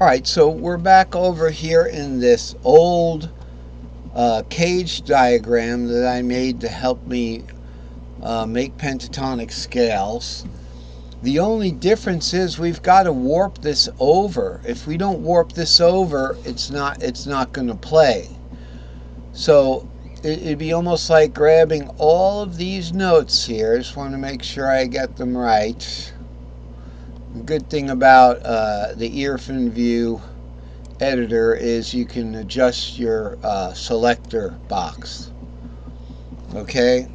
Alright, so we're back over here in this old cage diagram that I made to help me make pentatonic scales. The only difference is we've got to warp this over. If we don't warp this over, it's not going to play. So it'd be almost like grabbing all of these notes here. I just want to make sure I get them right. The good thing about the Earphone View editor is you can adjust your selector box. Okay,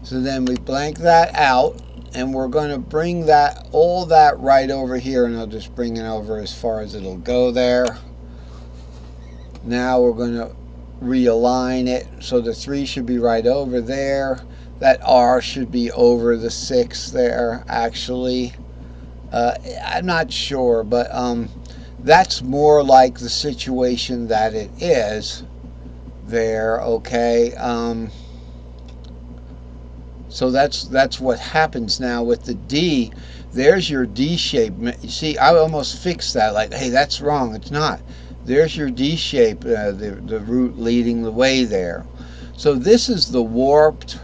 so then we blank that out, and we're going to bring all that right over here, and I'll just bring it over as far as it'll go there. Now we're going to realign it, so the 3 should be right over there. That R should be over the 6 there, actually. I'm not sure, but that's more like the situation that it is there. Okay, so that's what happens now with the D. There's your D shape. You see, I almost fixed that, like, hey, that's wrong. It's not. There's your D shape, the root leading the way there. So this is the warped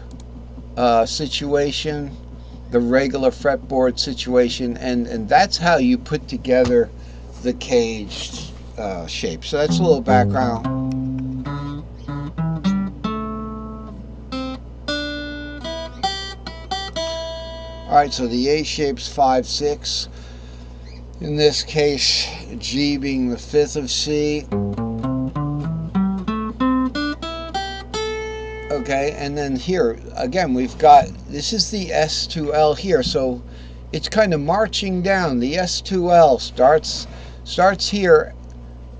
situation, the regular fretboard situation, and that's how you put together the caged shape. So that's a little background. Alright, so the A shape's 5/6. In this case, G being the 5th of C. Okay, and then here, again, we've got, this is the S2L here, so it's kind of marching down. The S2L starts here,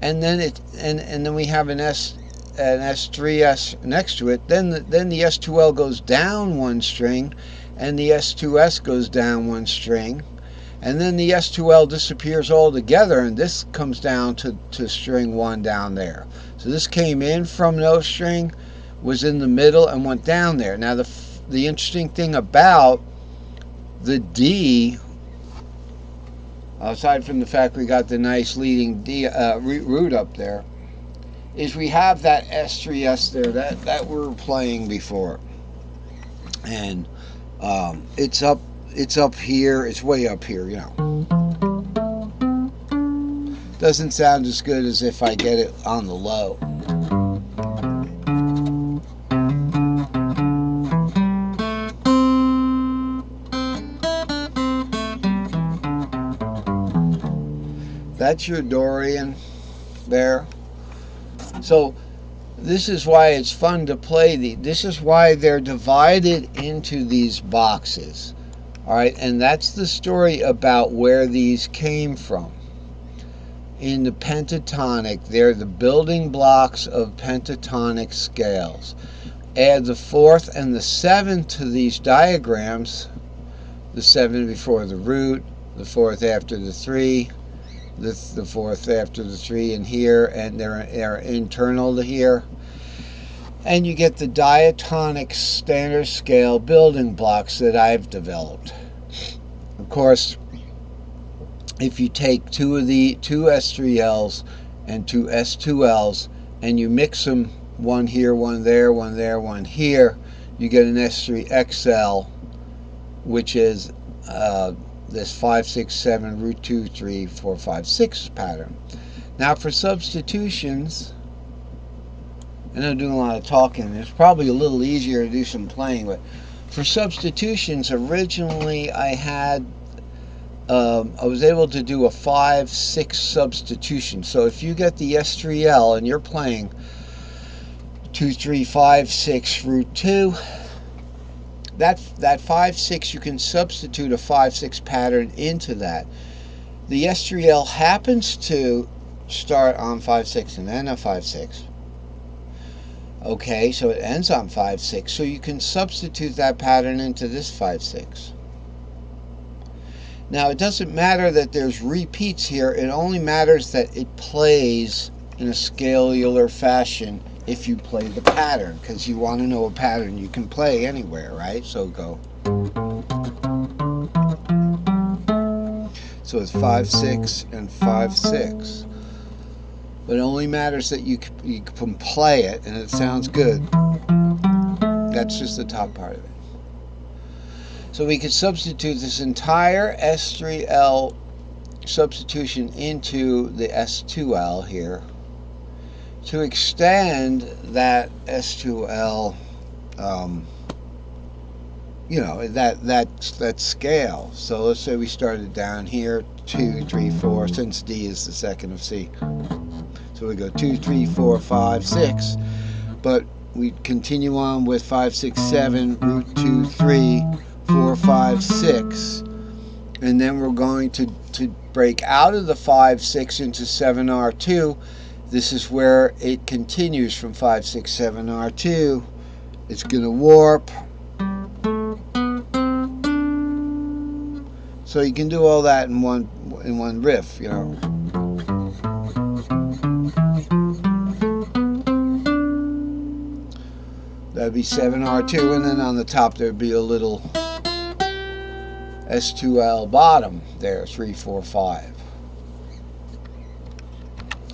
and then then we have an S3S next to it. Then the S2L goes down 1 string, and the S2S goes down 1 string, and then the S2L disappears altogether, and this comes down to string 1 down there. So this came in from no string, was in the middle, and went down there. Now the interesting thing about the D, aside from the fact we got the nice leading D root up there, is we have that S3S there that we were playing before, and it's up here. It's way up here, you know. Doesn't sound as good as if I get it on the low. That's your Dorian there. So this is why it's fun to play this is why they're divided into these boxes. Alright, and that's the story about where these came from. In the pentatonic, they're the building blocks of pentatonic scales. Add the 4th and the 7th to these diagrams. The 7 before the root, the 4th after the 3, the 4th after the 3 in here, and they're internal to here. And you get the diatonic standard scale building blocks that I've developed. Of course, if you take two S3Ls and 2 S2Ls and you mix them, one here, one there, one there, one here, you get an S3XL, which is this 5, 6, 7, root 2, 3, 4, 5, 6 pattern. Now for substitutions, and I'm doing a lot of talking, it's probably a little easier to do some playing, but for substitutions, originally I had I was able to do a 5, 6 substitution. So if you get the S3L and you're playing 2, 3, 5, 6, root 2, that 5, 6, you can substitute a 5, 6 pattern into that. The S3L happens to start on 5, 6 and end on 5, 6. Okay, so it ends on 5, 6. So you can substitute that pattern into this 5, 6. Now it doesn't matter that there's repeats here. It only matters that it plays in a scalular fashion if you play the pattern, because you want to know a pattern you can play anywhere, right? So go. So it's 5, 6 and 5, 6. but it only matters that you can play it and it sounds good. That's just the top part of it. So we could substitute this entire S3L substitution into the S2L here to extend that S2L, that scale. So let's say we started down here, 2, 3, 4, since D is the second of C. So we go 2, 3, 4, 5, 6, but we continue on with 5, 6, 7, root 2, 3, 4, 5, 6, and then we're going to break out of the 5, 6 into 7R2. This is where it continues from 5, 6, 7R2. It's going to warp. So you can do all that in one riff, you know. That'd be 7R2, and then on the top there'd be a little S2L bottom there, 3, 4, 5.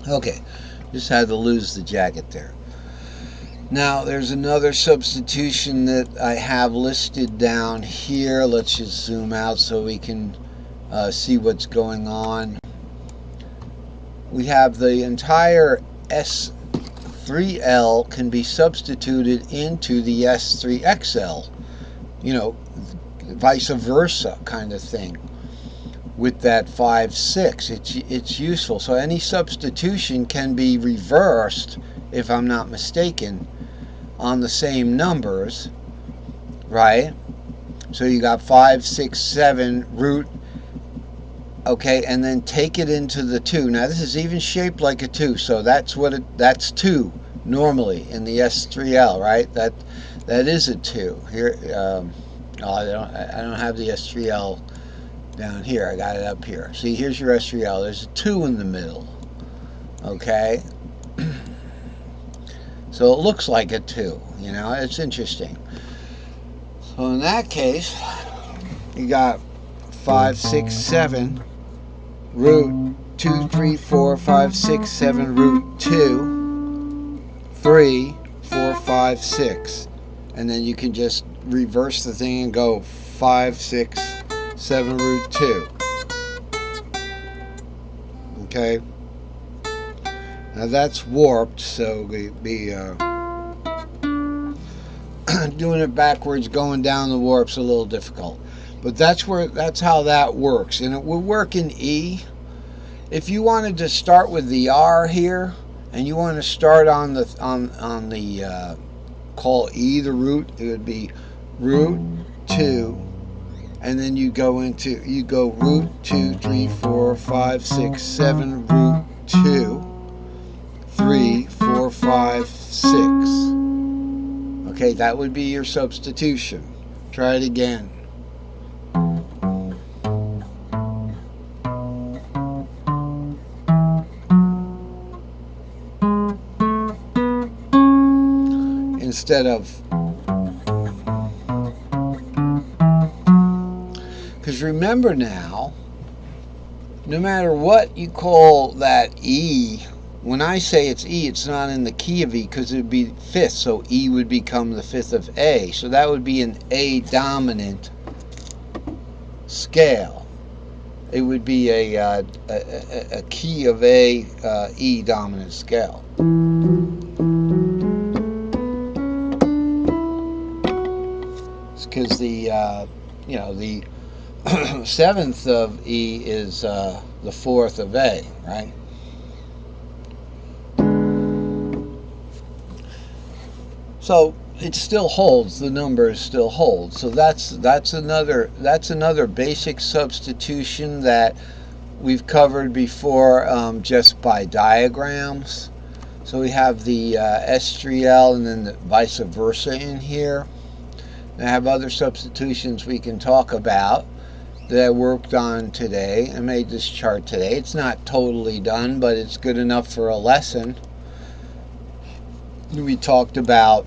Okay, just had to lose the jacket there. Now there's another substitution that I have listed down here. Let's just zoom out so we can see what's going on. We have the entire S3L can be substituted into the S3XL, you know, vice versa kind of thing. With that 5, 6, it's useful. So any substitution can be reversed, if I'm not mistaken, on the same numbers, right? So you got 5, 6, 7 root, okay, and then take it into the 2. Now this is even shaped like a 2, so that's 2 normally in the S3L, right? That is a 2 here. I don't have the S3L down here. I got it up here. See, here's your S3L. There's a 2 in the middle. Okay? So it looks like a 2. You know, it's interesting. So in that case, you got 5, 6, 7, root 2, 3, 4, 5, 6, 7, root 2, 3, 4, 5, 6. And then you can just reverse the thing and go 5, 6, 7, root 2. Okay? Now that's warped, so we'd be doing it backwards, going down the warp's a little difficult. But that's how that works. And it will work in E. If you wanted to start with the R here, and you want to start on the call E the root, it would be root 2, and then you go root 2, 3, 4, 5, 6, 7, root 2, 3, 4, 5, 6. Okay, that would be your substitution. Try it again. Instead of, because remember now, no matter what you call that E, when I say it's E, it's not in the key of E because it would be fifth, so E would become the fifth of A. So that would be an A dominant scale. It would be a key of A E dominant scale. Because the the seventh of E is the fourth of A, right? So it still holds. The numbers still hold. So that's another basic substitution that we've covered before, just by diagrams. So we have the S3L and then the vice versa in here. I have other substitutions we can talk about that I worked on today. I made this chart today. It's not totally done, but it's good enough for a lesson. We talked about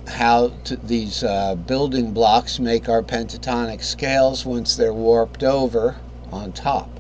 how these building blocks make our pentatonic scales once they're warped over on top.